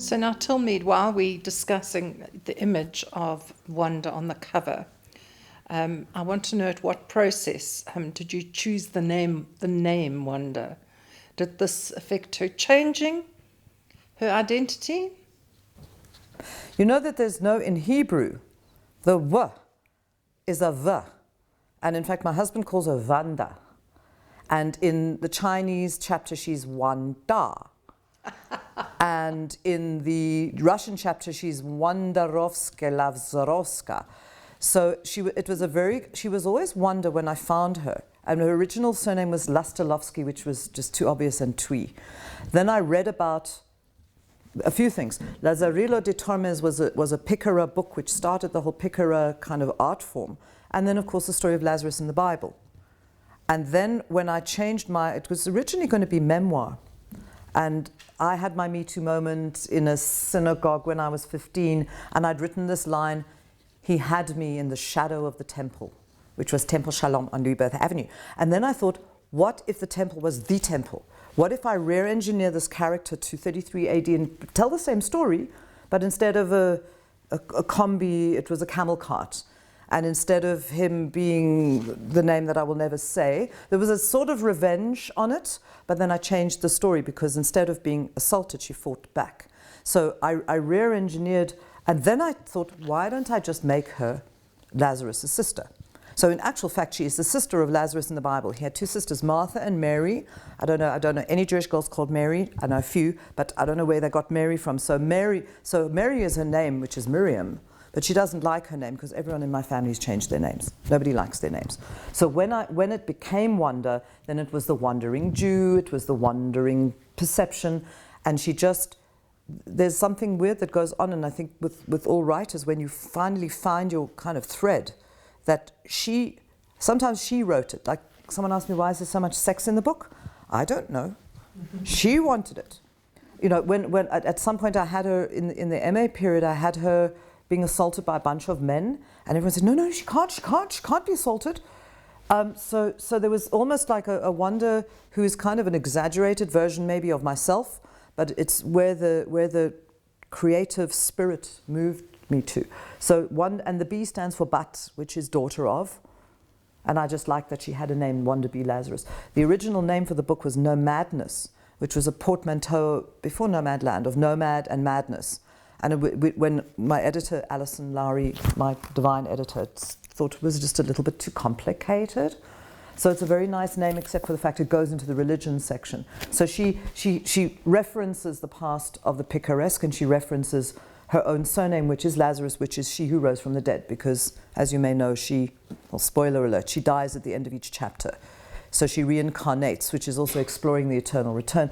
So now tell me, while we're discussing the image of Wanda on the cover, I want to know at what process did you choose the name Wanda? Did this affect her changing her identity? You know that there's no, in Hebrew, the W is a V. And in fact, my husband calls her Wanda. And in the Chinese chapter, she's Wanda. And in the Russian chapter, she's Wandarovska Lavzarovska. So she was always Wanda when I found her. And her original surname was Lastalovsky, which was just too obvious, and Twee. Then I read about a few things. Lazarillo de Tormes was a Picara book which started the whole Picara kind of art form. And then, of course, the story of Lazarus in the Bible. And then when I changed it was originally going to be memoir. And I had my Me Too moment in a synagogue when I was 15, and I'd written this line, "He had me in the shadow of the temple," which was Temple Shalom on Louisburg Avenue. And then I thought, what if the temple was the temple? What if I rear engineer this character to 33 AD and tell the same story, but instead of a combi, it was a camel cart? And instead of him being the name that I will never say, there was a sort of revenge on it, but then I changed the story because instead of being assaulted, she fought back. So I rear engineered, and then I thought, why don't I just make her Lazarus' sister? So in actual fact, she is the sister of Lazarus in the Bible. He had two sisters, Martha and Mary. I don't know any Jewish girls called Mary. I know a few, but I don't know where they got Mary from. So Mary is her name, which is Miriam, but she doesn't like her name because everyone in my family has changed their names. Nobody likes their names. So when it became Wanda, then it was the wandering Jew, it was the wandering perception, and there's something weird that goes on, and I think with all writers, when you finally find your kind of thread, that sometimes she wrote it. Like someone asked me, why is there so much sex in the book? I don't know. She wanted it. You know, when at some point I had her, in the MA period, I had her being assaulted by a bunch of men, and everyone said, no, she can't be assaulted. So there was almost like a Wanda who is kind of an exaggerated version maybe of myself, but it's where the creative spirit moved me to. So and the B stands for Bat, which is daughter of, and I just like that she had a name, Wanda B. Lazarus. The original name for the book was Nomadness, which was a portmanteau before Nomadland of nomad and madness. And when my editor, Alison Lowry, my divine editor, thought it was just a little bit too complicated. So it's a very nice name, except for the fact it goes into the religion section. So she references the past of the picaresque, and she references her own surname, which is Lazarus, which is she who rose from the dead, because, as you may know, spoiler alert, she dies at the end of each chapter. So she reincarnates, which is also exploring the eternal return.